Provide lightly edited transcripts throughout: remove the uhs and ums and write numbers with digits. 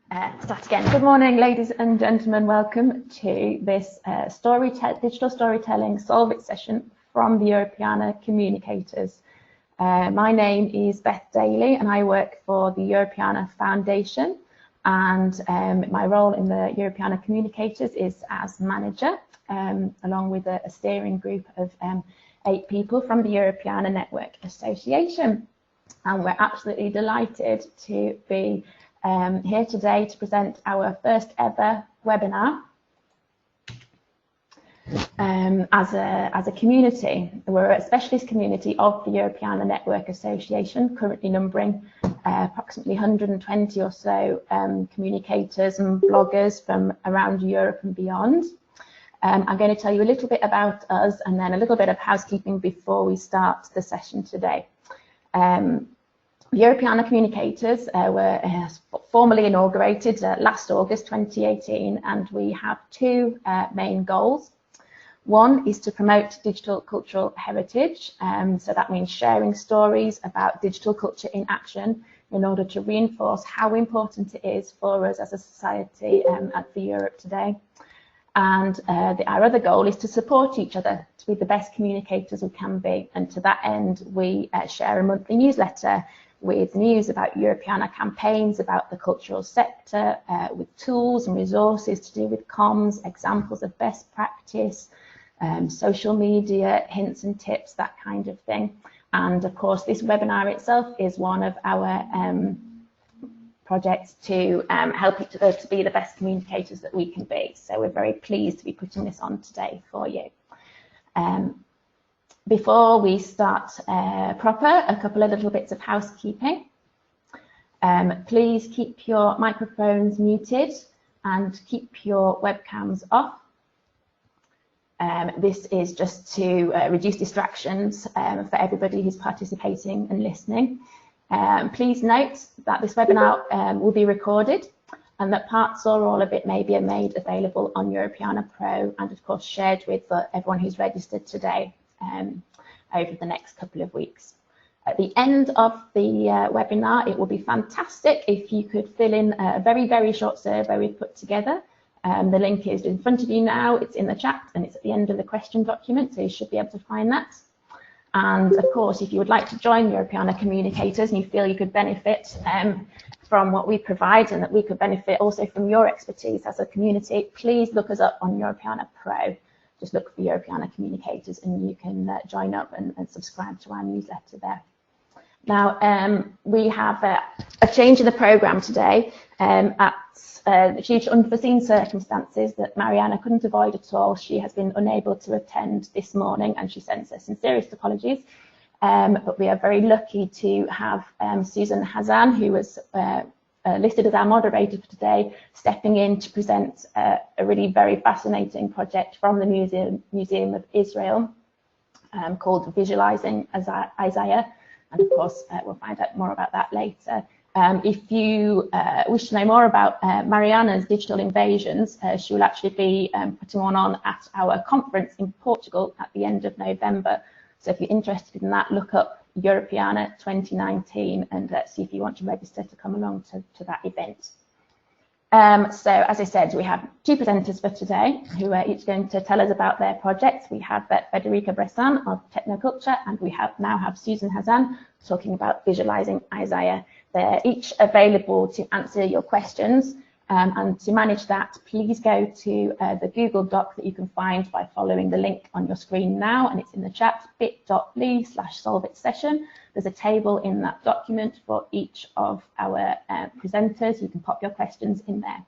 Start again. Good morning, ladies and gentlemen. Welcome to this digital storytelling Solve It session from the Europeana Communicators. My name is Beth Daley and I work for the Europeana Foundation, and my role in the Europeana Communicators is as manager, along with a steering group of 8 people from the Europeana Network Association. And we're absolutely delighted to be here today to present our first ever webinar as a community. We're a specialist community of the Europeana Network Association, currently numbering approximately 120 or so communicators and bloggers from around Europe and beyond. I'm going to tell you a little bit about us and then a little bit of housekeeping before we start the session today. The Europeana Communicators were formally inaugurated last August 2018, and we have 2 main goals. One is to promote digital cultural heritage, so that means sharing stories about digital culture in action in order to reinforce how important it is for us as a society and for Europe today. And our other goal is to support each other to be the best communicators we can be, and to that end we share a monthly newsletter with news about Europeana campaigns, about the cultural sector, with tools and resources to do with comms, examples of best practice, social media, hints and tips, that kind of thing. And of course, this webinar itself is one of our projects to help each other to be the best communicators that we can be. So we're very pleased to be putting this on today for you. Before we start proper, a couple of little bits of housekeeping. Please keep your microphones muted and keep your webcams off. This is just to reduce distractions for everybody who's participating and listening. Please note that this webinar will be recorded and that parts or all of it may be made available on Europeana Pro and of course shared with everyone who's registered today over the next couple of weeks. At the end of the webinar, it will be fantastic if you could fill in a very, very short survey we've put together. The link is in front of you now, it's in the chat and it's at the end of the question document, so you should be able to find that. And of course, if you would like to join Europeana Communicators and you feel you could benefit from what we provide and that we could benefit also from your expertise as a community, please look us up on Europeana Pro. Just look for Europeana Communicators and you can join up and subscribe to our newsletter there. Now, we have a change in the programme today due to unforeseen circumstances that Mariana couldn't avoid at all. She has been unable to attend this morning and she sends her sincerest apologies. But we are very lucky to have Susan Hazan, who was listed as our moderator for today, stepping in to present a really very fascinating project from the Museum of Israel called Visualizing Isaiah. And of course, we'll find out more about that later. If you wish to know more about Mariana's digital invasions, she will actually be putting one on at our conference in Portugal at the end of November. So if you're interested in that, look up Europeana 2019 and see if you want to register to come along to that event. So as I said, we have 2 presenters for today who are each going to tell us about their projects. We have Federica Bressan of Technoculture, and we now have Susan Hazan talking about Visualizing Isaiah. They're each available to answer your questions, and to manage that, please go to the Google Doc that you can find by following the link on your screen now, and it's in the chat, bit.ly/solveitsession. There's a table in that document for each of our presenters. You can pop your questions in there.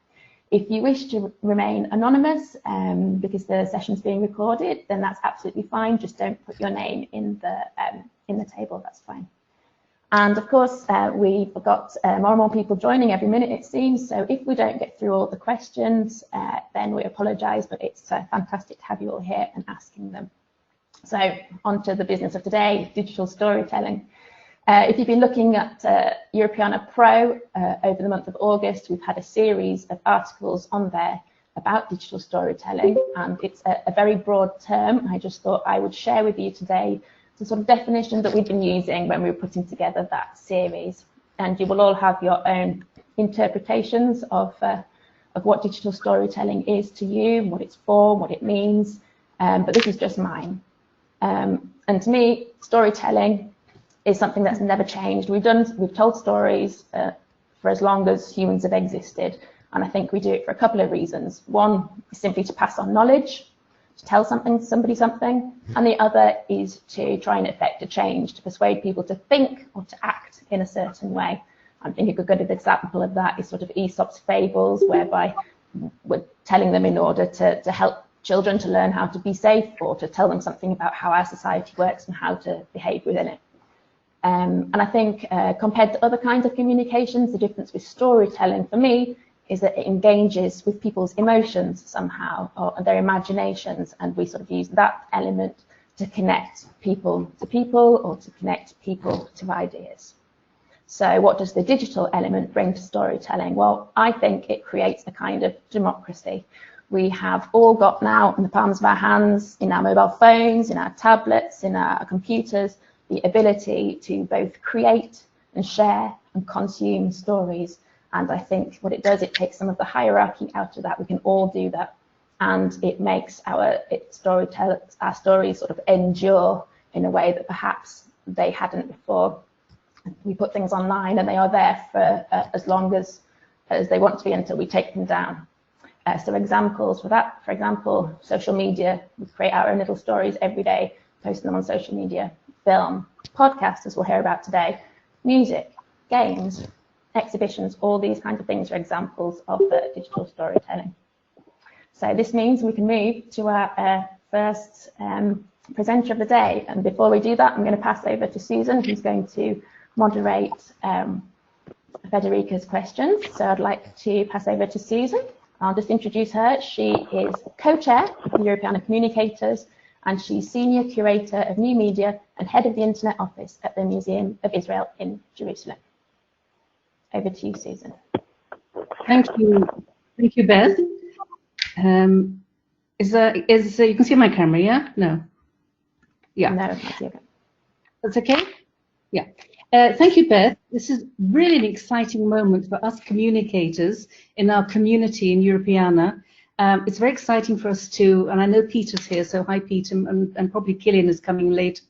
If you wish to remain anonymous because the session's being recorded, then that's absolutely fine. Just don't put your name in the table, that's fine. And of course, we've got more and more people joining every minute, it seems. So if we don't get through all the questions, then we apologise, but it's fantastic to have you all here and asking them. So on to the business of today, digital storytelling. If you've been looking at Europeana Pro over the month of August, we've had a series of articles on there about digital storytelling, and it's a very broad term. I just thought I would share with you today the sort of definition that we've been using when we were putting together that series. And you will all have your own interpretations of what digital storytelling is to you, what it's for, what it means, but this is just mine. And to me, storytelling is something that's never changed. We've told stories for as long as humans have existed, and I think we do it for a couple of reasons. One is simply to pass on knowledge, to tell somebody something, and the other is to try and effect a change, to persuade people to think or to act in a certain way. I think a good example of that is sort of Aesop's fables, whereby we're telling them in order to help children to learn how to be safe, or to tell them something about how our society works and how to behave within it. And I think compared to other kinds of communications, the difference with storytelling for me is that it engages with people's emotions somehow, or their imaginations, and we sort of use that element to connect people to people, or to connect people to ideas. So what does the digital element bring to storytelling? Well, I think it creates a kind of democracy. We have all got now in the palms of our hands, in our mobile phones, in our tablets, in our computers, the ability to both create and share and consume stories. And I think what it does, it takes some of the hierarchy out of that. We can all do that. And it makes our stories sort of endure in a way that perhaps they hadn't before. We put things online and they are there for as long as they want to be until we take them down. So examples for that, for example, social media. We create our own little stories every day, post them on social media. Film, podcasts, as we'll hear about today, music, games, exhibitions, all these kinds of things are examples of digital storytelling. So this means we can move to our first presenter of the day. And before we do that, I'm going to pass over to Susan, who's going to moderate Federica's questions. So I'd like to pass over to Susan. I'll just introduce her. She is co-chair of the Europeana Communicators, and she's senior curator of new media and head of the Internet Office at the Museum of Israel in Jerusalem. Over to you, Susan. Thank you, Beth. You can see my camera, yeah? No. Yeah. No, that's okay. That's okay? Yeah. Thank you, Beth. This is really an exciting moment for us communicators in our community in Europeana. It's very exciting for us too, and I know Peter's here, so hi Peter, and probably Killian is coming later.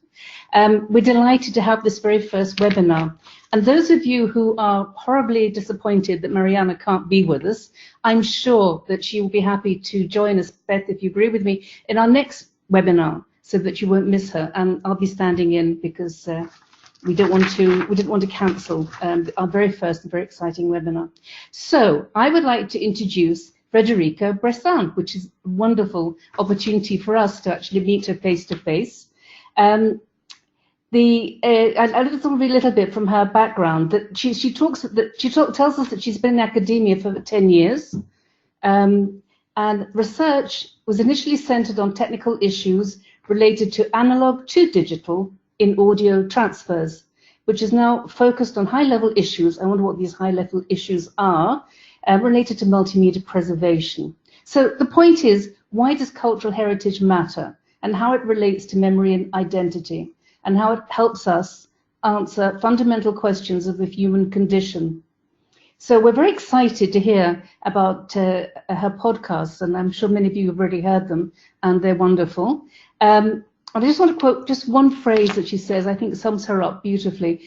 We're delighted to have this very first webinar. And those of you who are horribly disappointed that Mariana can't be with us, I'm sure that she will be happy to join us, Beth, if you agree with me, in our next webinar, so that you won't miss her. And I'll be standing in because we didn't want to cancel our very first and very exciting webinar. So I would like to introduce Federica Bressan, which is a wonderful opportunity for us to actually meet her face to face. I'll read a little bit from her background. That she tells us that she's been in academia for 10 years, and research was initially centered on technical issues related to analog to digital in audio transfers, which is now focused on high-level issues. I wonder what these high-level issues are, related to multimedia preservation. So the point is, why does cultural heritage matter, and how it relates to memory and identity, and how it helps us answer fundamental questions of the human condition. So we're very excited to hear about her podcasts, and I'm sure many of you have already heard them, and they're wonderful. I just want to quote just one phrase that she says, I think sums her up beautifully.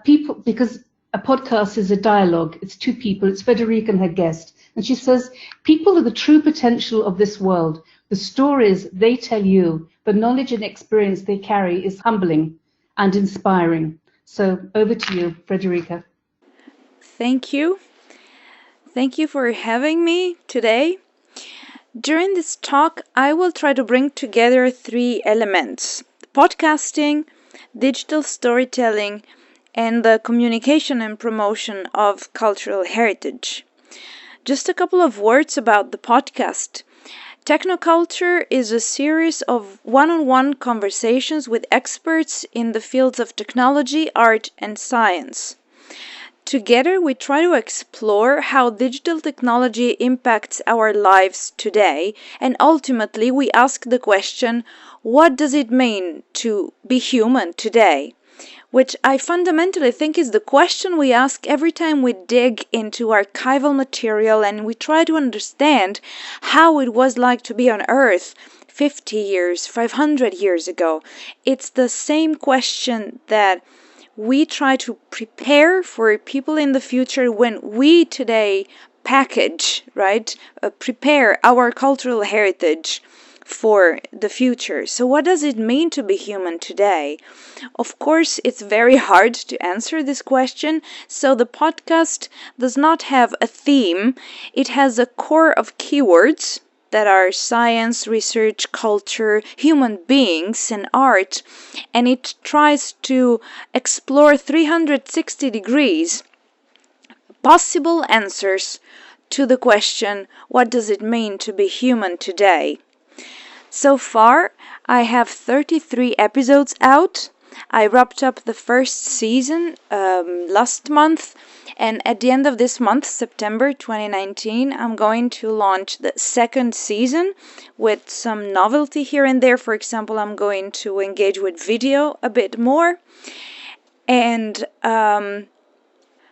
Because a podcast is a dialogue, it's two people, it's Federica and her guest. And she says, people are the true potential of this world. The stories they tell you, the knowledge and experience they carry is humbling and inspiring. So over to you, Federica. Thank you. Thank you for having me today. During this talk, I will try to bring together three elements: podcasting, digital storytelling, and the communication and promotion of cultural heritage. Just a couple of words about the podcast. Technoculture is a series of one-on-one conversations with experts in the fields of technology, art, and science. Together, we try to explore how digital technology impacts our lives today, and ultimately we ask the question, what does it mean to be human today? which I fundamentally think is the question we ask every time we dig into archival material and we try to understand how it was like to be on Earth 50 years, 500 years ago. It's the same question that we try to prepare for people in the future when we today package, right? Prepare our cultural heritage for the future. So what does it mean to be human today? Of course, it's very hard to answer this question, so the podcast does not have a theme. It has a core of keywords that are science, research, culture, human beings, and art, and it tries to explore 360 degrees possible answers to the question, what does it mean to be human today? So far, I have 33 episodes out. I wrapped up the first season last month, and at the end of this month, September 2019, I'm going to launch the second season with some novelty here and there. For example, I'm going to engage with video a bit more. And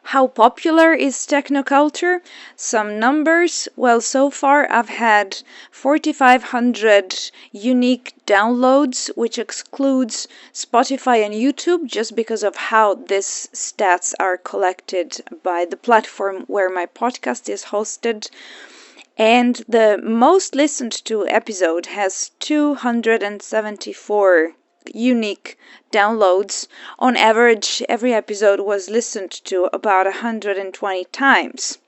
how popular is Technoculture? Some numbers. Well, so far I've had 4,500 unique downloads, which excludes Spotify and YouTube, just because of how these stats are collected by the platform where my podcast is hosted. And the most listened to episode has 274 unique downloads. On average, every episode was listened to about 120 times.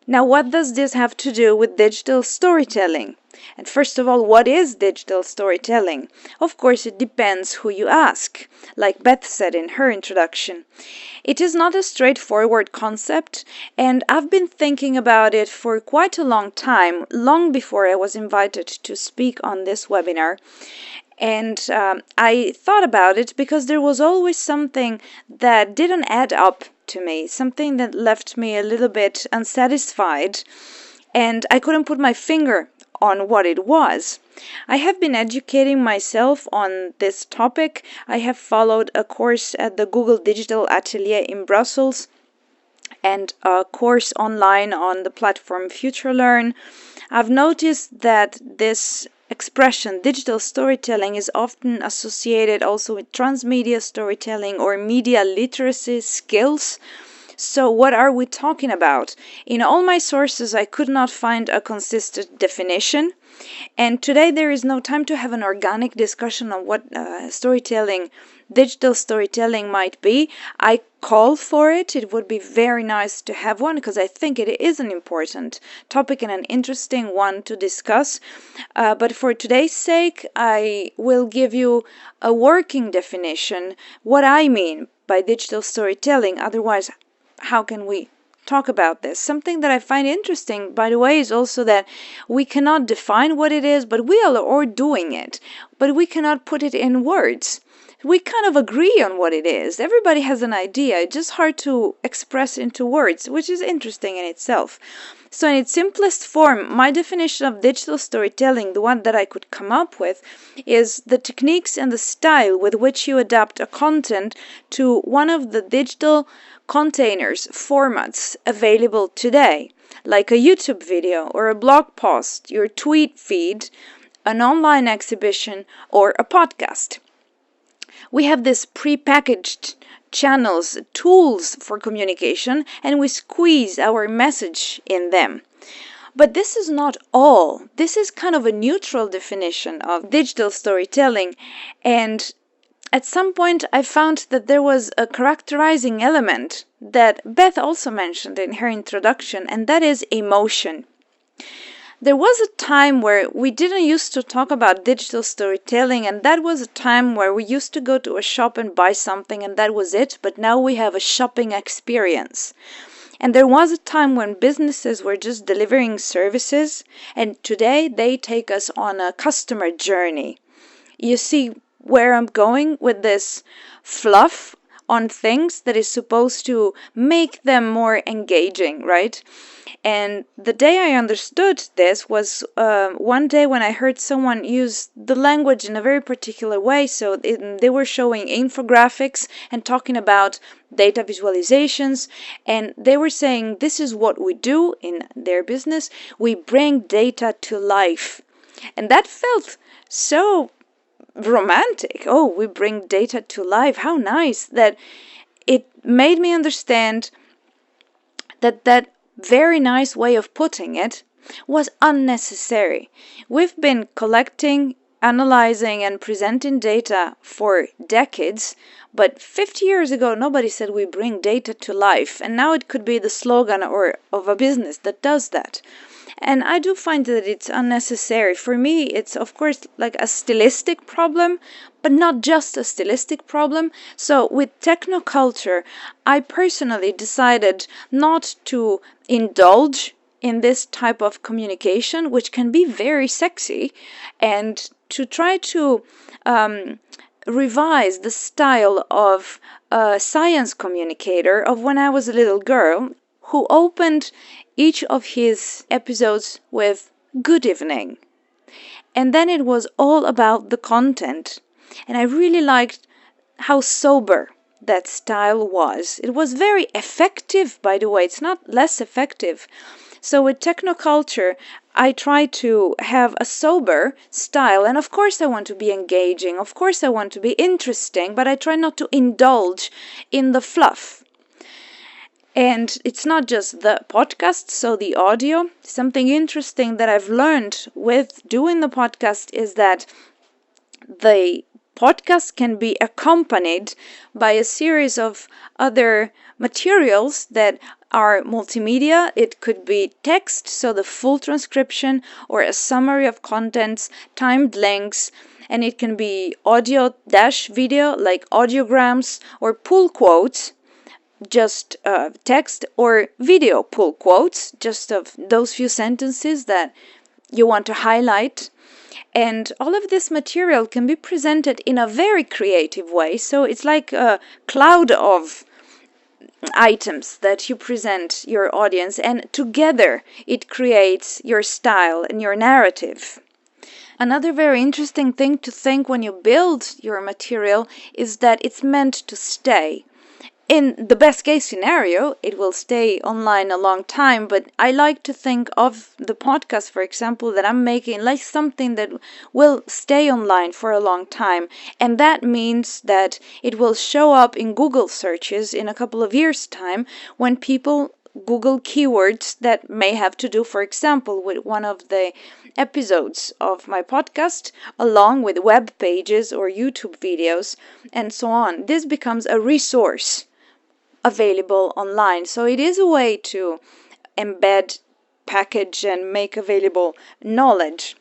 Now, what does this have to do with digital storytelling? And first of all, what is digital storytelling? Of course, it depends who you ask, like Beth said in her introduction. It is not a straightforward concept, and I've been thinking about it for quite a long time, long before I was invited to speak on this webinar. And I thought about it because there was always something that didn't add up to me, something that left me a little bit unsatisfied, and I couldn't put my finger on what it was. I have been educating myself on this topic. I have followed a course at the Google Digital Atelier in Brussels and a course online on the platform FutureLearn. I've noticed that this expression, digital storytelling, is often associated also with transmedia storytelling or media literacy skills. So what are we talking about? In all my sources, I could not find a consistent definition. And today there is no time to have an organic discussion on what digital storytelling might be. I call for it. It would be very nice to have one because I think it is an important topic and an interesting one to discuss. But for today's sake, I will give you a working definition, what I mean by digital storytelling. Otherwise, how can we talk about this? Something that I find interesting, by the way, is also that we cannot define what it is, but we all are doing it, but we cannot put it in words. We kind of agree on what it is. Everybody has an idea. It's just hard to express into words, which is interesting in itself. So in its simplest form, my definition of digital storytelling, the one that I could come up with, is the techniques and the style with which you adapt a content to one of the digital containers, formats available today, like a YouTube video or a blog post, your tweet feed, an online exhibition, or a podcast. We have these pre-packaged channels, tools for communication, and we squeeze our message in them. But this is not all. This is kind of a neutral definition of digital storytelling, and at some point I found that there was a characterizing element that Beth also mentioned in her introduction, and that is emotion. There was a time where we didn't used to talk about digital storytelling, and that was a time where we used to go to a shop and buy something and that was it, but now we have a shopping experience. And there was a time when businesses were just delivering services, and today they take us on a customer journey. You see where I'm going with this fluff on things that is supposed to make them more engaging, right? And the day I understood this was one day when I heard someone use the language in a very particular way. So they were showing infographics and talking about data visualizations, and they were saying this is what we do in their business. We bring data to life. And that felt so romantic. Oh, we bring data to life. How nice. That it made me understand that very nice way of putting it was unnecessary. We've been collecting, analyzing, and presenting data for decades, but 50 years ago nobody said we bring data to life, and now it could be the slogan of a business that does that. And I do find that it's unnecessary. For me, it's of course like a stylistic problem, but not just a stylistic problem. So with Technoculture, I personally decided not to indulge in this type of communication, which can be very sexy, and to try to revise the style of a science communicator of when I was a little girl, who opened each of his episodes with "Good evening." And then it was all about the content. And I really liked how sober that style was. It was very effective, by the way. It's not less effective. So with Technoculture, I try to have a sober style. And of course I want to be engaging. Of course I want to be interesting. But I try not to indulge in the fluff. And it's not just the podcast, so the audio. Something interesting that I've learned with doing the podcast is that the podcast can be accompanied by a series of other materials that are multimedia. It could be text, so the full transcription, or a summary of contents, timed links, and it can be audio-video, like audiograms, or pull quotes, just text, or video pull quotes, just of those few sentences that you want to highlight. And all of this material can be presented in a very creative way. So it's like a cloud of items that you present your audience, and together it creates your style and your narrative. Another very interesting thing to think when you build your material is that it's meant to stay. In the best case scenario, it will stay online a long time, but I like to think of the podcast, for example, that I'm making like something that will stay online for a long time. And that means that it will show up in Google searches in a couple of years' time when people Google keywords that may have to do, for example, with one of the episodes of my podcast, along with web pages or YouTube videos and so on. This becomes a resource available online. So it is a way to embed, package, and make available knowledge.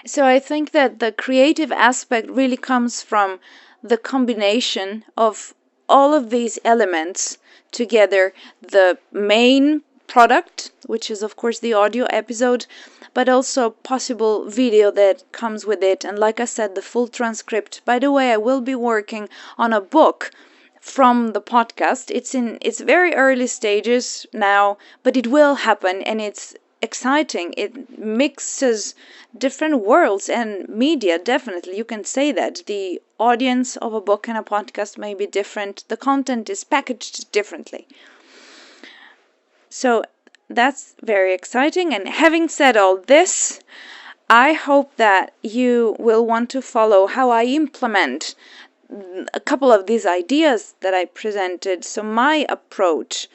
So I think that the creative aspect really comes from the combination of all of these elements together. The main product, which is of course the audio episode, but also possible video that comes with it. And like I said, the full transcript. By the way, I will be working on a book from the podcast. It's in its very early stages now, but it will happen, and it's exciting. It mixes different worlds and media, definitely. You can say that. The audience of a book and a podcast may be different. The content is packaged differently. So that's very exciting. And having said all this, I hope that you will want to follow how I implement a couple of these ideas that I presented. So my approach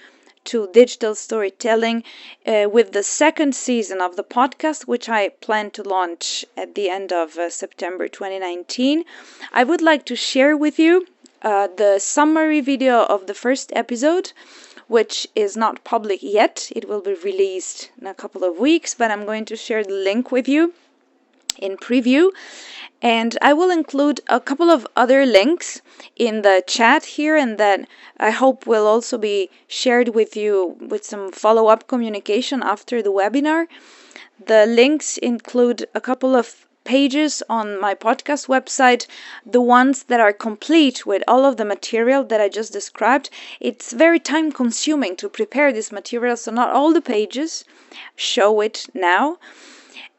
to digital storytelling with the second season of the podcast, which I plan to launch at the end of September 2019. I would like to share with you the summary video of the first episode, which is not public yet. It will be released in a couple of weeks, but I'm going to share the link with you in preview. And I will include a couple of other links in the chat here, and that I hope will also be shared with you with some follow-up communication after the webinar. The links include a couple of pages on my podcast website, the ones that are complete with all of the material that I just described. It's very time consuming to prepare this material, so not all the pages show it now.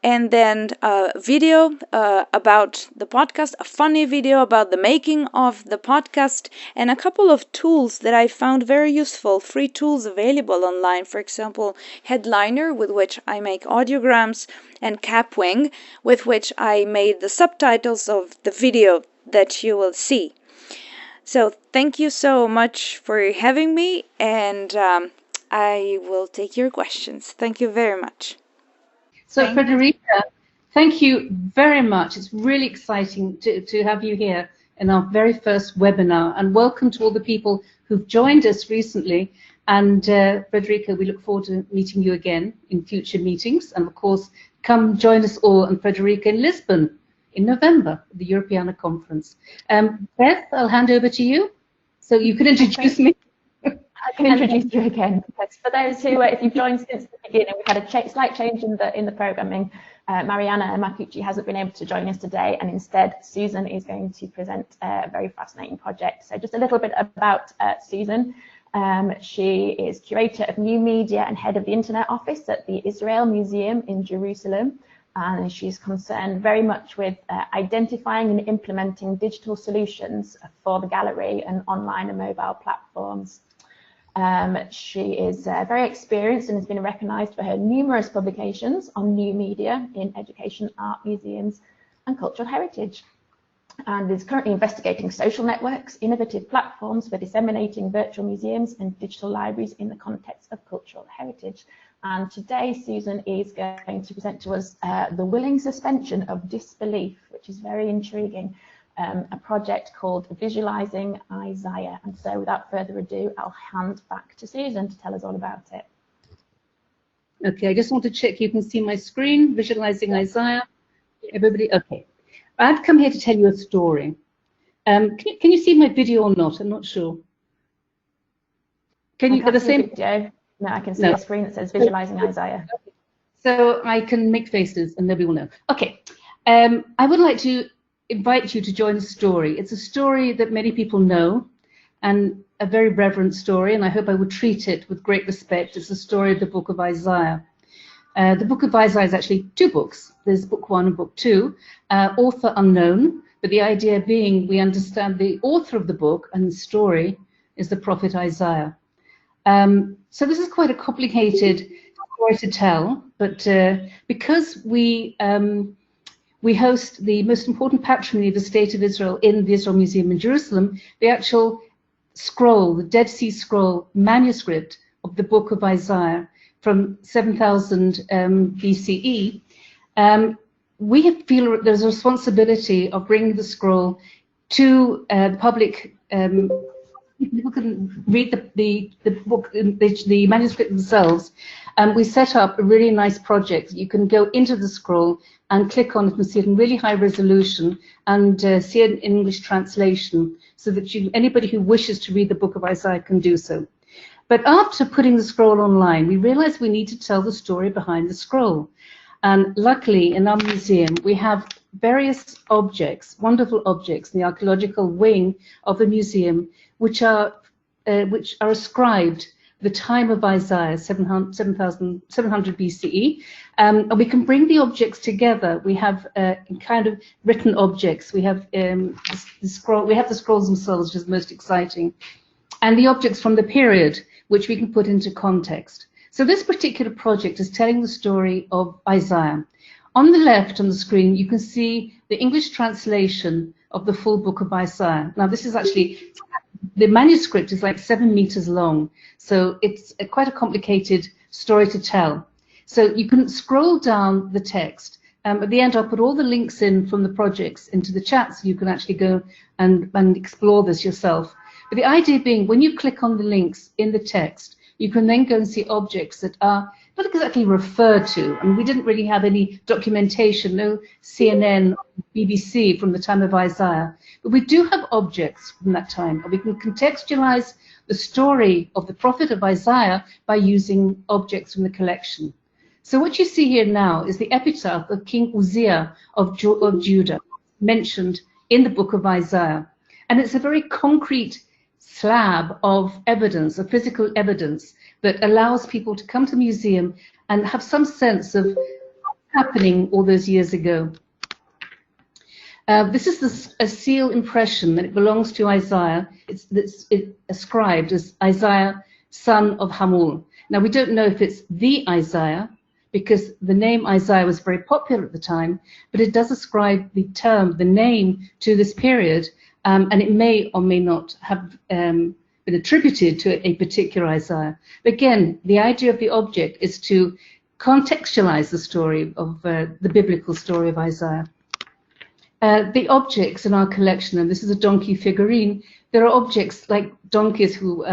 And then a video about the podcast, a funny video about the making of the podcast, and a couple of tools that I found very useful, free tools available online. For example, Headliner, with which I make audiograms, and Capwing, with which I made the subtitles of the video that you will see. So thank you so much for having me, and I will take your questions. Thank you very much. So Federica, thank you very much. It's really exciting to have you here in our very first webinar, and welcome to all the people who've joined us recently. And Federica, we look forward to meeting you again in future meetings, and of course come join us all and Federica in Lisbon in November, the Europeana conference. Beth, I'll hand over to you so you can introduce me. I can introduce you again. Yes. For those who, if you've joined since the beginning, we've had a slight change in the programming. Mariana Makuchi hasn't been able to join us today, and instead Susan is going to present a very fascinating project. So just a little bit about Susan. She is curator of new media and head of the Internet Office at the Israel Museum in Jerusalem. And she's concerned very much with identifying and implementing digital solutions for the gallery and online and mobile platforms. She is very experienced and has been recognised for her numerous publications on new media in education, art, museums and cultural heritage, and is currently investigating social networks, innovative platforms for disseminating virtual museums and digital libraries in the context of cultural heritage. And today Susan is going to present to us the willing suspension of disbelief, which is very intriguing. A project called Visualizing Isaiah. And so without further ado, I'll hand back to Susan to tell us all about it. Okay, I just want to check you can see my screen, Visualizing Isaiah. Everybody, okay. I've come here to tell you a story. Can you see my video or not? I'm not sure. Can you get the same video? No, I can see a screen that says Visualizing Isaiah. So I can make faces and nobody will know. Okay, I would like to invite you to join the story. It's a story that many people know, and a very reverent story, and I hope I will treat it with great respect. It's the story of the book of Isaiah. The book of Isaiah is actually two books. There's book 1 and book 2, author unknown, but the idea being we understand the author of the book and the story is the prophet Isaiah. So this is quite a complicated story to tell, but because we host the most important patrimony of the State of Israel in the Israel Museum in Jerusalem, the actual scroll, the Dead Sea Scroll manuscript of the book of Isaiah from 7000 BCE. We feel there's a responsibility of bringing the scroll to the public. People can read the book, the manuscript themselves. We set up a really nice project. You can go into the scroll and click on it and see it in really high resolution and see it in English translation, so that anybody who wishes to read the book of Isaiah can do so. But after putting the scroll online, we realized we need to tell the story behind the scroll. And luckily, in our museum, we have various objects, wonderful objects, in the archaeological wing of the museum, which are ascribed the time of Isaiah, 700 BCE, and we can bring the objects together. We have kind of written objects. We have the scroll. We have the scrolls themselves, which is most exciting, and the objects from the period, which we can put into context. So this particular project is telling the story of Isaiah. On the left on the screen, you can see the English translation of the full book of Isaiah. Now, this is actually, the manuscript is like 7 meters long, so it's quite a complicated story to tell. So you can scroll down the text. At the end, I'll put all the links in from the projects into the chat, so you can actually go and explore this yourself. But the idea being, when you click on the links in the text, you can then go and see objects that are not exactly referred to. And we didn't really have any documentation, no CNN, BBC from the time of Isaiah. But we do have objects from that time. And we can contextualize the story of the prophet of Isaiah by using objects from the collection. So what you see here now is the epitaph of King Uzziah of Judah, mentioned in the book of Isaiah. And it's a very concrete slab of evidence, of physical evidence, that allows people to come to the museum and have some sense of what's happening all those years ago. This is a seal impression, and it belongs to Isaiah. It's ascribed as Isaiah, son of Hamul. Now, we don't know if it's the Isaiah, because the name Isaiah was very popular at the time, but it does ascribe the term, the name, to this period, and it may or may not have been attributed to a particular Isaiah. But again, the idea of the object is to contextualize the story of the biblical story of Isaiah. The objects in our collection, and this is a donkey figurine, there are objects like donkeys who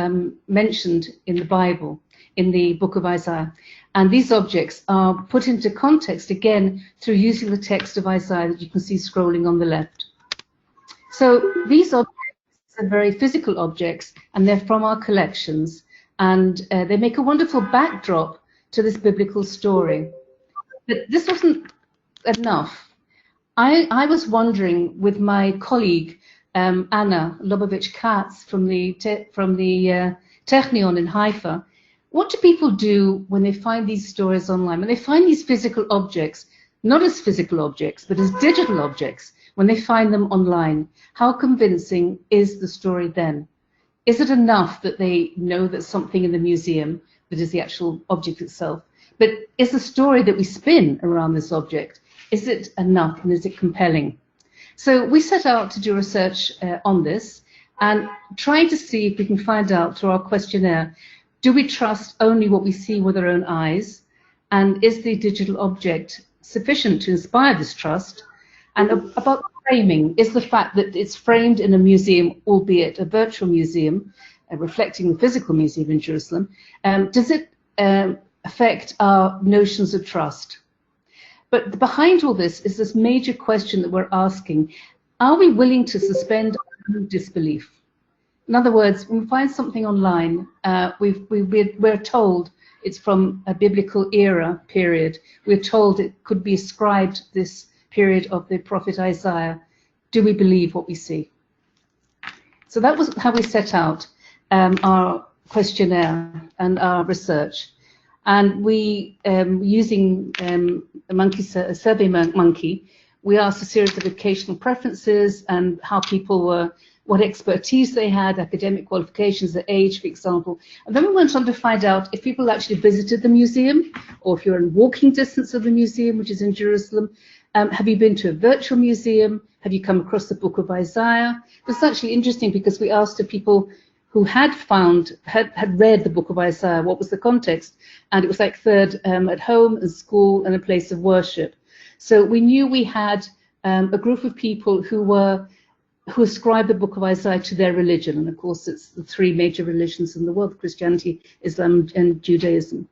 mentioned in the Bible, in the book of Isaiah. And these objects are put into context, again, through using the text of Isaiah that you can see scrolling on the left. So these objects are very physical objects, and they're from our collections, and they make a wonderful backdrop to this biblical story. But this wasn't enough. I was wondering with my colleague, Anna Lobovich-Katz from the Technion in Haifa, what do people do when they find these stories online, when they find these physical objects, not as physical objects, but as digital objects, when they find them online? How convincing is the story then? Is it enough that they know that something in the museum that is the actual object itself? But is the story that we spin around this object, is it enough and is it compelling? So we set out to do research on this and trying to see if we can find out through our questionnaire, do we trust only what we see with our own eyes? And is the digital object sufficient to inspire this trust? And about framing, is the fact that it's framed in a museum, albeit a virtual museum, reflecting the physical museum in Jerusalem, does it affect our notions of trust? But behind all this is this major question that we're asking: are we willing to suspend our disbelief? In other words, when we find something online, we're told it's from a biblical era period. We're told it could be ascribed this period of the prophet Isaiah. Do we believe what we see? So that was how we set out our questionnaire and our research. And we, using a survey monkey, we asked a series of educational preferences and how people were, what expertise they had, academic qualifications, their age, for example. And then we went on to find out if people actually visited the museum, or if you're in walking distance of the museum, which is in Jerusalem. Have you been to a virtual museum? Have you come across the book of Isaiah? It's actually interesting because we asked the people who had read the book of Isaiah, what was the context? And it was like third at home, at school, and a place of worship. So we knew we had a group of people who ascribed the book of Isaiah to their religion. And of course, it's the three major religions in the world: Christianity, Islam, and Judaism.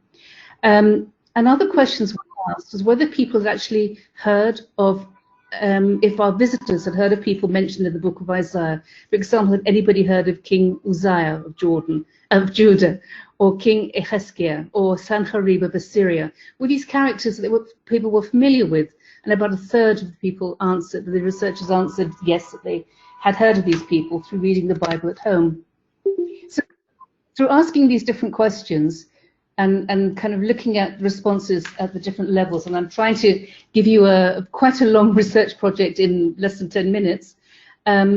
And other questions we asked was whether people had actually heard of, if our visitors had heard of people mentioned in the book of Isaiah. For example, had anybody heard of King Uzziah of Judah, or King Ehezkiah, or Sanherib of Assyria? Were these characters that people were familiar with? And about a third of the people answered, the researchers answered yes, that they had heard of these people through reading the Bible at home. So through asking these different questions and kind of looking at responses at the different levels, and I'm trying to give you quite a long research project in less than 10 minutes,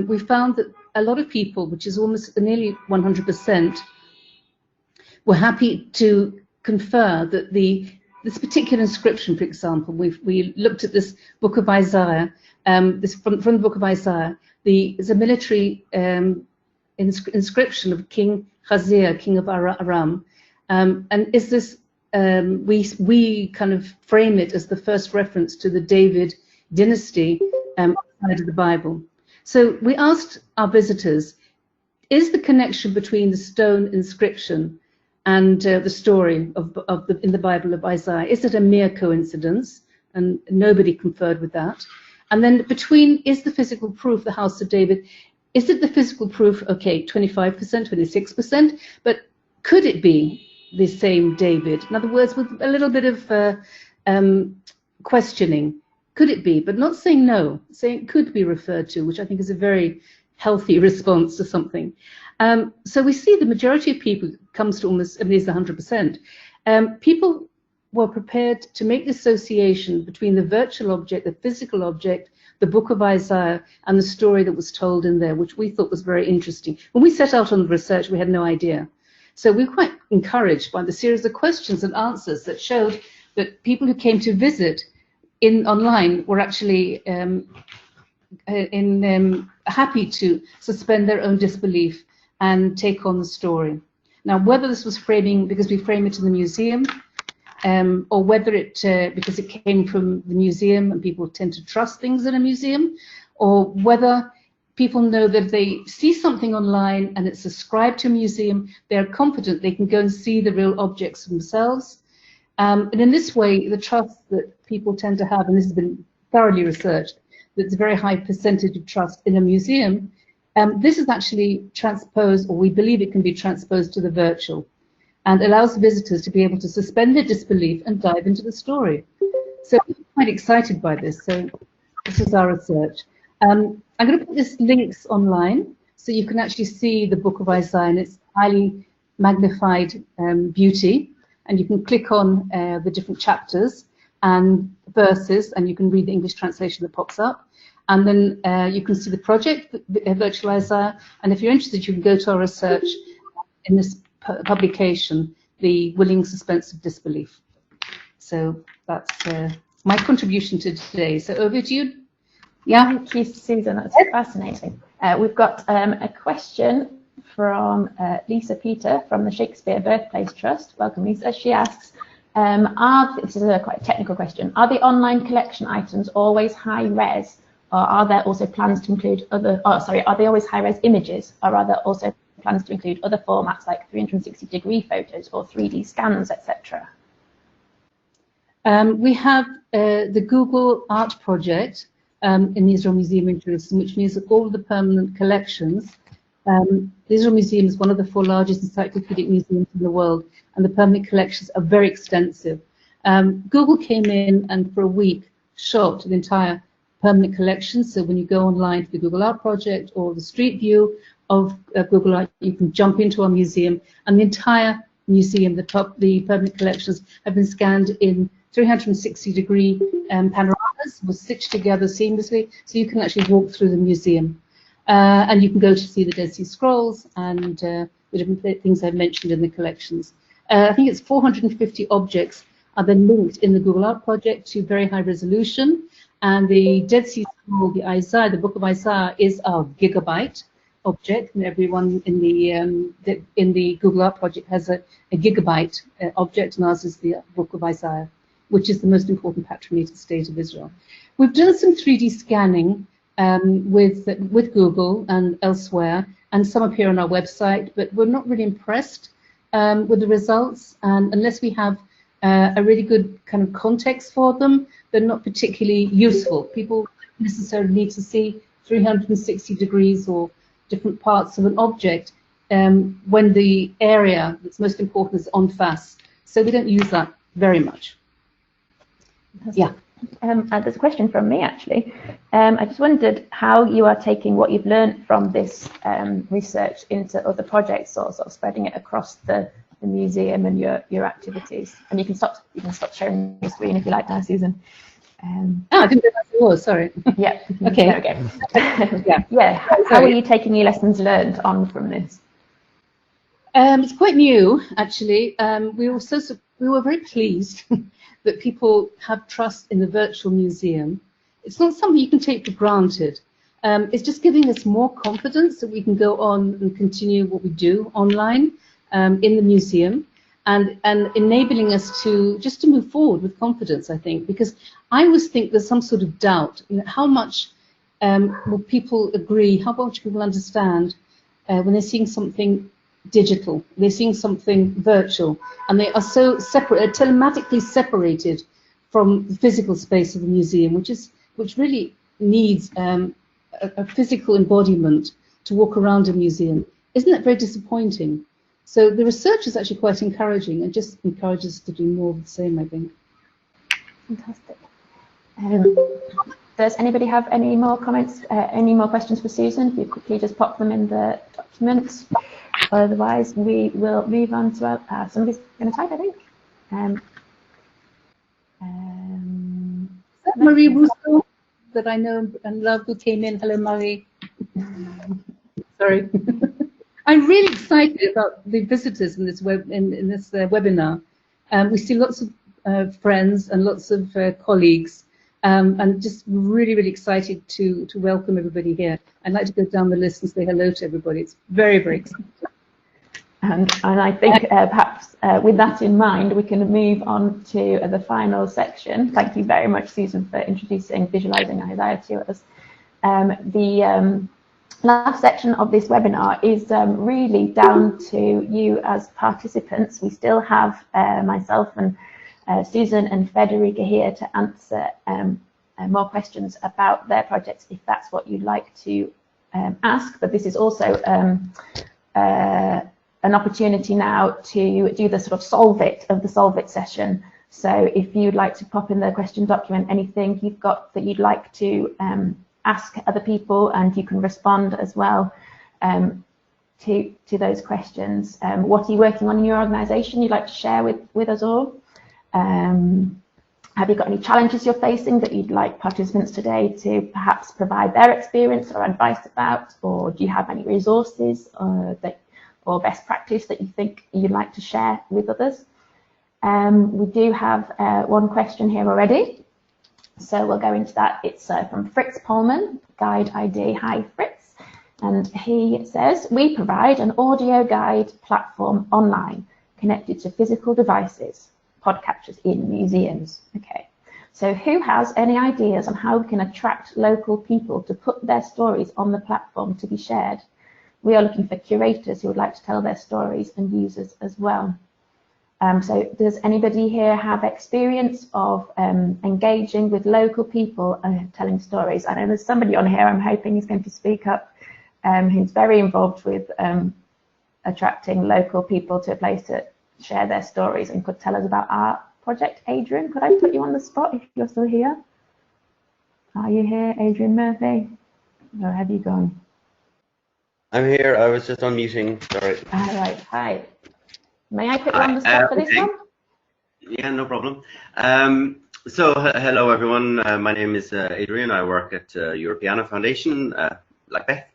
we found that a lot of people, which is almost nearly 100%, were happy to confer that this particular inscription, for example, we looked at this book of Isaiah, from the book of Isaiah, there's a military inscription of King Hazir, king of Aram, and is this, we kind of frame it as the first reference to the David dynasty outside of the Bible. So we asked our visitors, is the connection between the stone inscription and the story in the Bible of Isaiah, is it a mere coincidence? And nobody conferred with that. And then is the physical proof the house of David, is it the physical proof? Okay, 25%, 26%, but could it be the same David? In other words, with a little bit of questioning. Could it be? But not saying no, saying it could be referred to, which I think is a very healthy response to something. So we see the majority of people comes to almost, at least 100%. People were prepared to make the association between the virtual object, the physical object, the book of Isaiah, and the story that was told in there, which we thought was very interesting. When we set out on the research, we had no idea. So we were quite encouraged by the series of questions and answers that showed that people who came to visit online were actually happy to suspend their own disbelief and take on the story. Now, whether this was framing because we frame it in the museum, or whether it because it came from the museum and people tend to trust things in a museum, or whether people know that if they see something online and it's ascribed to a museum, they're confident they can go and see the real objects themselves. And in this way, the trust that people tend to have, and this has been thoroughly researched, that's a very high percentage of trust in a museum, this is actually transposed, or we believe it can be transposed to the virtual, and allows visitors to be able to suspend their disbelief and dive into the story. So we're quite excited by this. So this is our research. I'm going to put this links online so you can actually see the book of Isaiah in its highly magnified beauty, and you can click on the different chapters and verses, and you can read the English translation that pops up. And then you can see the project, Virtual Isaiah, and if you're interested, you can go to our research in this publication, The Willing Suspense of Disbelief. So that's my contribution to today. So over to you. Yeah. Thank you, Susan. That's fascinating. We've got a question from Lisa Peter from the Shakespeare Birthplace Trust. Welcome, Lisa. She asks, this is a quite technical question, are the online collection items always high res, or are there also plans to include other, are they always high res images, or are there also plans to include other formats like 360-degree photos or 3D scans, etc.? We have the Google Art Project in the Israel Museum in Jerusalem, which means that all of the permanent collections, the Israel Museum is one of the 4 largest encyclopedic museums in the world, and the permanent collections are very extensive. Google came in and for a week shot the entire permanent collection. So when you go online to the Google Art Project or the Street View of Google Art, you can jump into our museum, and the entire museum, the permanent collections have been scanned in 360-degree panoramas, was stitched together seamlessly, so you can actually walk through the museum. And you can go to see the Dead Sea Scrolls and the different things I've mentioned in the collections. I think it's 450 objects are then linked in the Google Art Project to very high resolution. And the Dead Sea Scroll, the Isaiah, the Book of Isaiah, is a gigabyte object, and everyone in the Google Art Project has a gigabyte object, and ours is the Book of Isaiah, which is the most important patrinated state of Israel. We've done some 3D scanning with Google and elsewhere, and some appear on our website, but we're not really impressed with the results, and unless we have a really good kind of context for them, they're not particularly useful. People don't necessarily need to see 360 degrees or different parts of an object when the area that's most important is en face. So we don't use that very much. Yeah. There's a question from me, actually. I just wondered how you are taking what you've learned from this research into other projects, or sort of spreading it across the museum and your activities. And you can stop sharing your screen if you like now, Susan. I didn't know that was, sorry. Yeah. Okay. There we go. Yeah. How are you taking your lessons learned on from this? It's quite new, actually. We were very pleased that people have trust in the virtual museum. It's not something you can take for granted. It's just giving us more confidence that we can go on and continue what we do online in the museum, and enabling us to move forward with confidence, I think, because I always think there's some sort of doubt. You know, how much will people agree, how much people understand when they're seeing something digital, they're seeing something virtual, and they are so separate, telematically separated from the physical space of the museum, which really needs a physical embodiment to walk around a museum. Isn't that very disappointing? So the research is actually quite encouraging and just encourages us to do more of the same, I think. Fantastic. Does anybody have any more comments, any more questions for Susan? If you quickly just pop them in the documents. Otherwise, we will move on to somebody's going to type, I think. Is that Marie Rousseau that I know and love who came in? Hello, Marie. Sorry. I'm really excited about the visitors in this webinar. We see lots of friends and lots of colleagues, and just really, really excited to welcome everybody here. I'd like to go down the list and say hello to everybody. It's very, very exciting. And I think perhaps with that in mind, we can move on to the final section. Thank you very much, Susan, for introducing Visualizing Isaiah to us. The last section of this webinar is really down to you as participants. We still have myself and Susan and Federica here to answer more questions about their projects if that's what you'd like to ask. But this is also an opportunity now to do the sort of solve it session. So if you'd like to pop in the question document anything you've got that you'd like to ask other people, and you can respond as well to those questions. What are you working on in your organisation you'd like to share with us all? Have you got any challenges you're facing that you'd like participants today to perhaps provide their experience or advice about, or do you have any resources or best practice that you think you'd like to share with others? We do have one question here already, so we'll go into that. It's from Fritz Polman, Guide ID. Hi, Fritz. And he says, we provide an audio guide platform online connected to physical devices, podcatchers in museums. Okay, so who has any ideas on how we can attract local people to put their stories on the platform to be shared? We are looking for curators who would like to tell their stories and users as well. So does anybody here have experience of engaging with local people and telling stories? I know there's somebody on here, I'm hoping he's going to speak up, who's very involved with attracting local people to a place to share their stories and could tell us about our project. Adrian, could I put you on the spot if you're still here? Are you here, Adrian Murphy? Or have you gone? I'm here. I was just unmuting. Sorry. All right. Hi. May I put you on the spot for this one? Yeah, no problem. So hello, everyone. My name is Adrian. I work at Europeana Foundation, like Beth.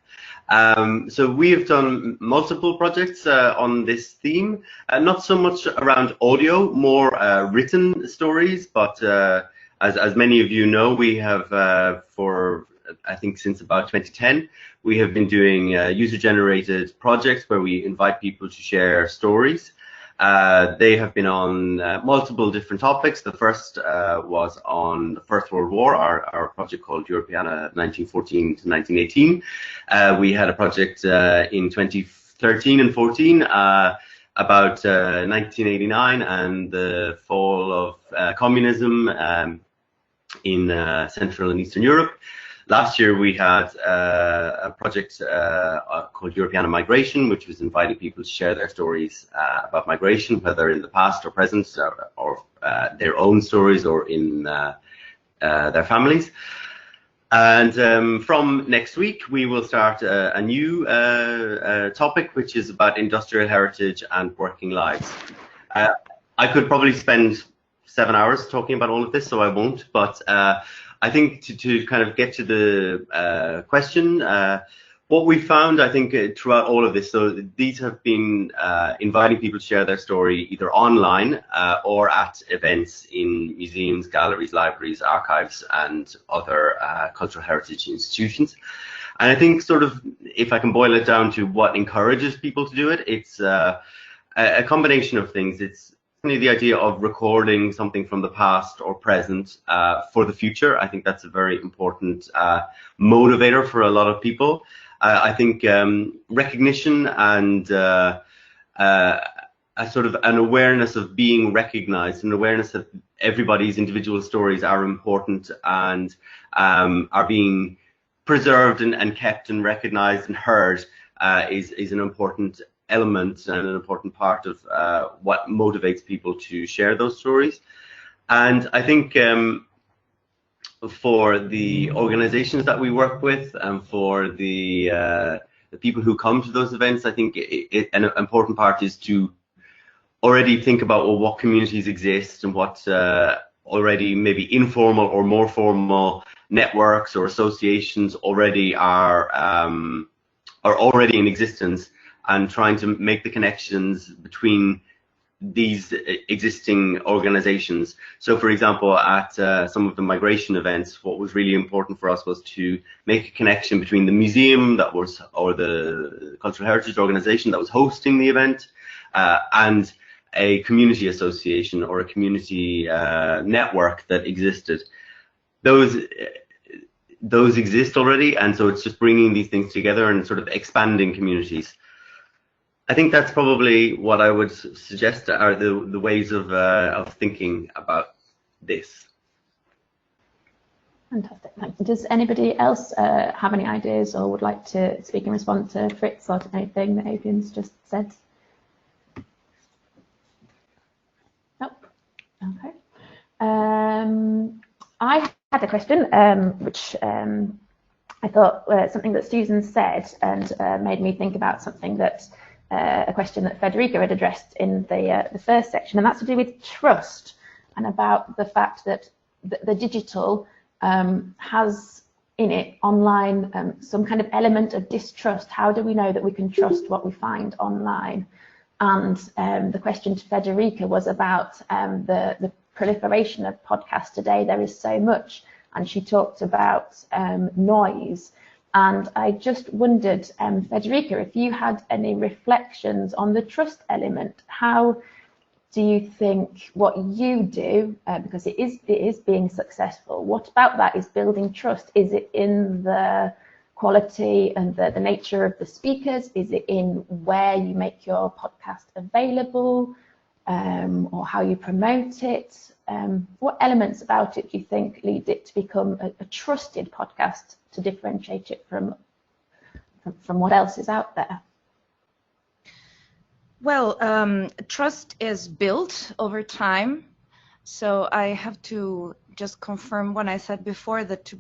So we have done multiple projects on this theme, not so much around audio, more written stories, but as many of you know, we have for I think since about 2010, we have been doing user-generated projects where we invite people to share stories. They have been on multiple different topics. The first was on the First World War, our project called Europeana 1914 to 1918. We had a project in 2013 and 14 about 1989 and the fall of communism in Central and Eastern Europe. Last year we had a project called Europeana Migration, which was inviting people to share their stories about migration, whether in the past or present, or their own stories or in their families. And from next week, we will start a new topic, which is about industrial heritage and working lives. I could probably spend 7 hours talking about all of this, so I won't, but I think to kind of get to the question, what we found, I think, throughout all of this, so these have been inviting people to share their story either online or at events in museums, galleries, libraries, archives, and other cultural heritage institutions. And I think sort of, if I can boil it down to what encourages people to do it, it's a combination of things. It's the idea of recording something from the past or present for the future. I think that's a very important motivator for a lot of people. I think recognition and a sort of an awareness of being recognized, an awareness that everybody's individual stories are important and are being preserved and kept and recognized and heard is an important element and an important part of what motivates people to share those stories. And I think for the organizations that we work with and for the people who come to those events, I think an important part is to already think about, well, what communities exist and what already maybe informal or more formal networks or associations already are already in existence, and trying to make the connections between these existing organizations. So for example, at some of the migration events, what was really important for us was to make a connection between the museum that was, or the cultural heritage organization that was hosting the event, and a community association or a community network that existed. Those exist already, and so it's just bringing these things together and sort of expanding communities. I think that's probably what I would suggest are the ways of thinking about this. Fantastic, thank you. Does anybody else have any ideas or would like to speak in response to Fritz or to anything that Adrian's just said? Nope. Okay. I had a question, which I thought something that Susan said and made me think about something that a question that Federica had addressed in the first section, and that's to do with trust and about the fact that the digital has in it online some kind of element of distrust. How do we know that we can trust what we find online? And the question to Federica was about the proliferation of podcasts today. There is so much, and she talked about noise. And I just wondered, Federica, if you had any reflections on the trust element. How do you think what you do, because it is being successful, what about that is building trust? Is it in the quality and the nature of the speakers? Is it in where you make your podcast available, or how you promote it? What elements about it do you think lead it to become a trusted podcast, to differentiate it from what else is out there? Well, trust is built over time. So I have to just confirm what I said before, that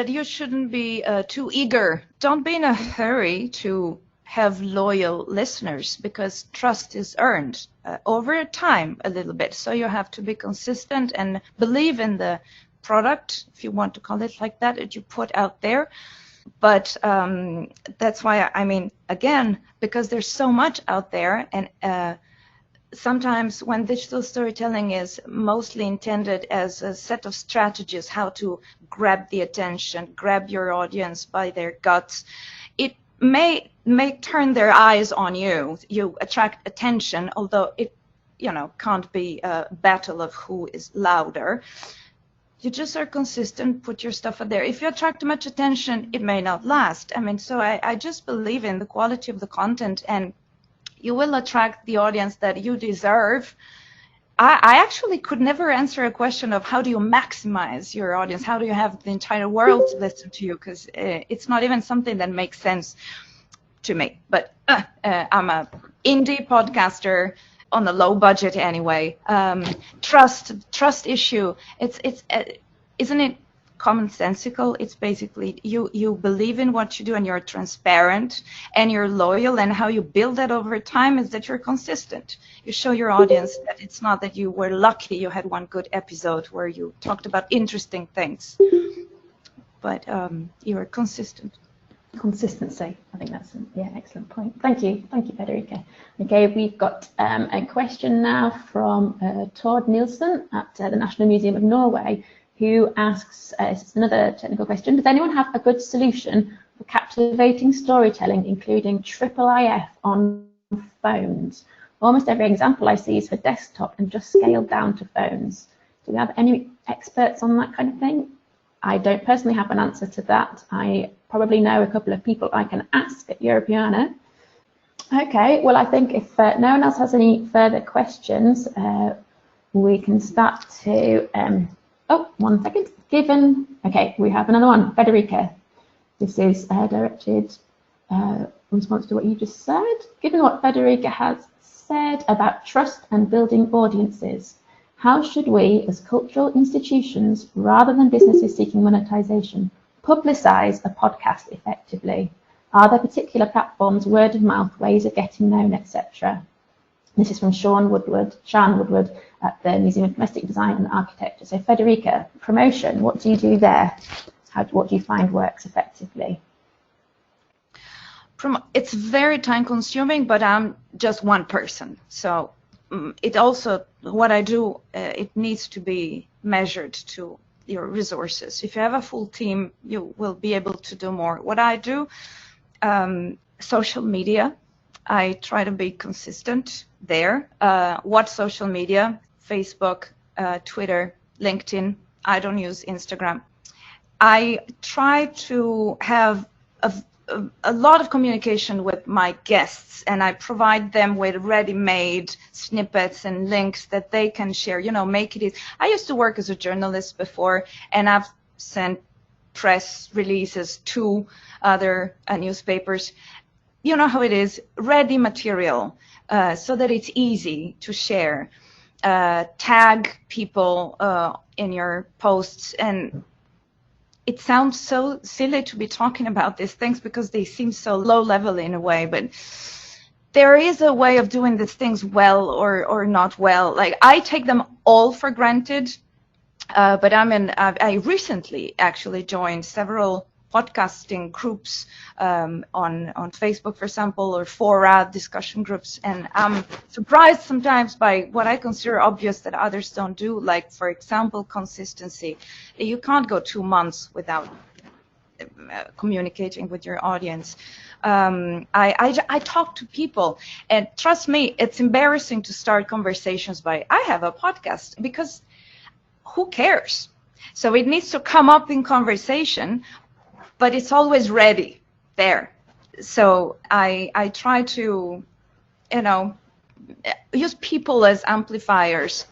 you shouldn't be too eager. Don't be in a hurry to have loyal listeners, because trust is earned over time a little bit. So you have to be consistent and believe in the product, if you want to call it like that you put out there. But that's why, I mean, again, because there's so much out there, and sometimes when digital storytelling is mostly intended as a set of strategies, how to grab the attention, grab your audience by their guts, it may turn their eyes on you. You attract attention, although it, can't be a battle of who is louder. You just are consistent, put your stuff out there. If you attract too much attention, it may not last. I mean, so I just believe in the quality of the content, and you will attract the audience that you deserve. I actually could never answer a question of how do you maximize your audience, how do you have the entire world to listen to you, because it's not even something that makes sense to me. But I'm a indie podcaster on a low budget anyway. Trust issue. Isn't it commonsensical? It's basically you believe in what you do, and you're transparent and you're loyal, and how you build that over time is that you're consistent. You show your audience that it's not that you were lucky you had one good episode where you talked about interesting things, but you're consistent. Consistency. I think that's an excellent point. Thank you, Federica. Okay, we've got a question now from Tord Nielsen at the National Museum of Norway, who asks, it's another technical question, does anyone have a good solution for captivating storytelling, including IIIF on phones? Almost every example I see is for desktop and just scaled down to phones. Do we have any experts on that kind of thing? I don't personally have an answer to that. I probably know a couple of people I can ask at Europeana. Okay, well, I think if no one else has any further questions, we can start to, oh, 1 second. Okay, we have another one. Federica, this is directed in response to what you just said. Given what Federica has said about trust and building audiences, how should we, as cultural institutions, rather than businesses seeking monetization, publicize a podcast effectively? Are there particular platforms, word of mouth, ways of getting known, etc.? This is from Sean Woodward at the Museum of Domestic Design and Architecture. So Federica, promotion, what do you do there? What do you find works effectively? It's very time consuming, but I'm just one person. So it also, what I do, it needs to be measured to your resources. If you have a full team, you will be able to do more. What I do, social media, I try to be consistent there. What social media? Facebook, Twitter, LinkedIn. I don't use Instagram. I try to have a lot of communication with my guests, and I provide them with ready-made snippets and links that they can share, you know, make it easy. I used to work as a journalist before, and I've sent press releases to other newspapers. You know how it is, ready material, so that it's easy to share. Tag people in your posts, and it sounds so silly to be talking about these things because they seem so low level in a way, but there is a way of doing these things well or not well. Like, I take them all for granted, but I recently actually joined several podcasting groups on Facebook, for example, or fora discussion groups, and I'm surprised sometimes by what I consider obvious that others don't do, like, for example, consistency. You can't go 2 months without communicating with your audience. I talk to people, and trust me, it's embarrassing to start conversations by, I have a podcast, because who cares? So it needs to come up in conversation, but it's always ready there. So I try to, you know, use people as amplifiers,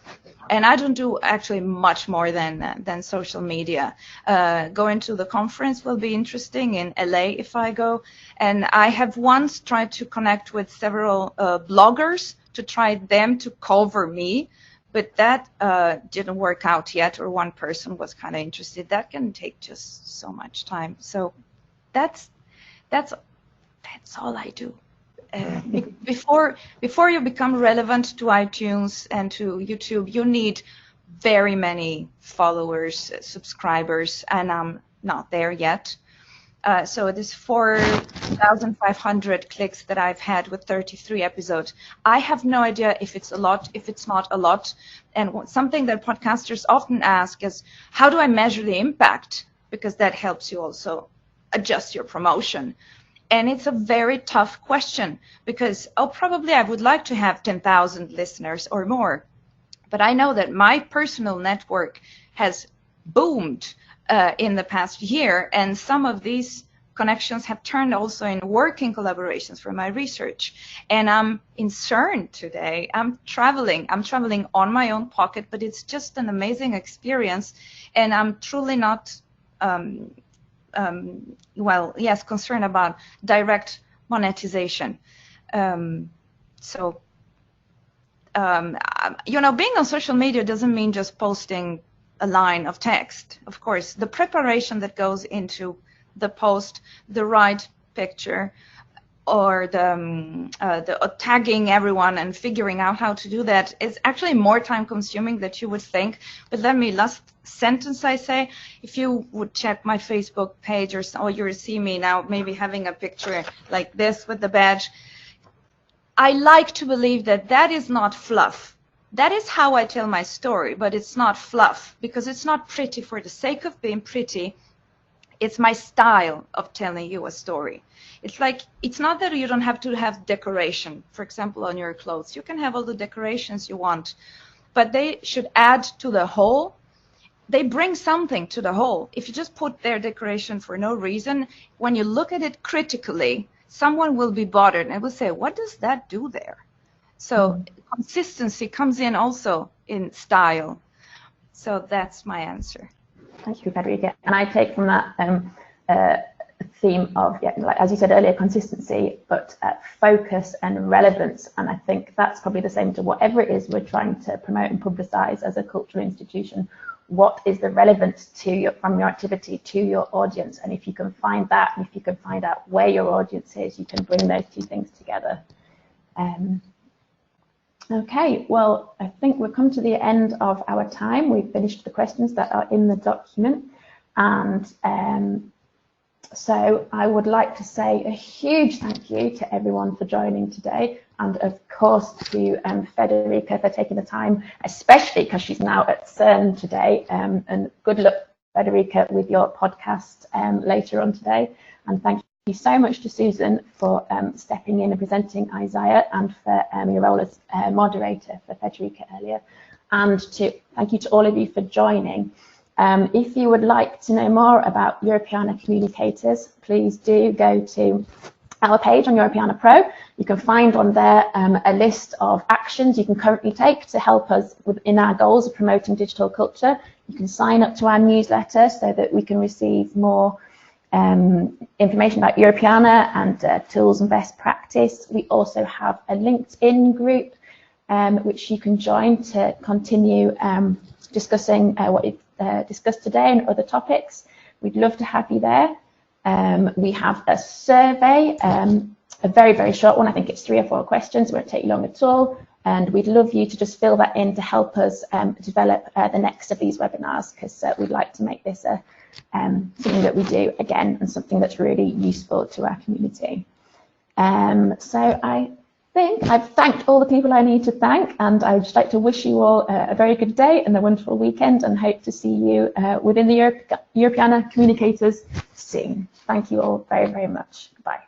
and I don't do actually much more than social media. Going to the conference will be interesting in LA if I go, and I have once tried to connect with several bloggers to try them to cover me, but that didn't work out yet, or one person was kind of interested. That can take just so much time. So that's all I do. Before you become relevant to iTunes and to YouTube, you need very many followers, subscribers, and I'm not there yet. So this 4,500 clicks that I've had with 33 episodes, I have no idea if it's a lot, if it's not a lot. And something that podcasters often ask is, how do I measure the impact? Because that helps you also adjust your promotion. And it's a very tough question, because, probably I would like to have 10,000 listeners or more. But I know that my personal network has boomed in the past year, and some of these connections have turned also in working collaborations for my research. And I'm in CERN today. I'm traveling on my own pocket, but it's just an amazing experience, and I'm truly not concerned about direct monetization. You know, being on social media doesn't mean just posting a line of text. Of course, the preparation that goes into the post, the right picture, or the tagging everyone and figuring out how to do that is actually more time consuming than you would think. But let me, last sentence I say, if you would check my Facebook page, or you will see me now maybe having a picture like this with the badge. I like to believe that that is not fluff. That is how I tell my story, but it's not fluff, because it's not pretty for the sake of being pretty. It's my style of telling you a story. It's like, it's not that you don't have to have decoration, for example, on your clothes. You can have all the decorations you want, but they should add to the whole. They bring something to the whole. If you just put their decoration for no reason, when you look at it critically, someone will be bothered and will say, what does that do there? So consistency comes in also in style. So that's my answer. Thank you, Federica. And I take from that theme of, like, as you said earlier, consistency, but focus and relevance. And I think that's probably the same to whatever it is we're trying to promote and publicise as a cultural institution. What is the relevance from your activity to your audience? And if you can find that, and if you can find out where your audience is, you can bring those two things together. Okay, well, I think we've come to the end of our time. We've finished the questions that are in the document. And so I would like to say a huge thank you to everyone for joining today, and of course to Federica for taking the time, especially because she's now at CERN today. And good luck, Federica, with your podcast later on today. And thank you so much to Susan for stepping in and presenting Isaiah, and for your role as moderator for Federica earlier. And thank you to all of you for joining. If you would like to know more about Europeana communicators, please do go to our page on Europeana Pro. You can find on there a list of actions you can currently take to help us in our goals of promoting digital culture. You can sign up to our newsletter so that we can receive more information about Europeana and tools and best practice. We also have a LinkedIn group which you can join to continue discussing what we've discussed today and other topics. We'd love to have you there. We have a survey, a very, very short one. I think it's 3 or 4 questions. It won't take you long at all. And we'd love you to just fill that in to help us develop the next of these webinars, because we'd like to make this something that we do again, and something that's really useful to our community. So I think I've thanked all the people I need to thank, and I'd just like to wish you all a very good day and a wonderful weekend, and hope to see you within the Europeana communicators soon. Thank you all very, very much. Bye.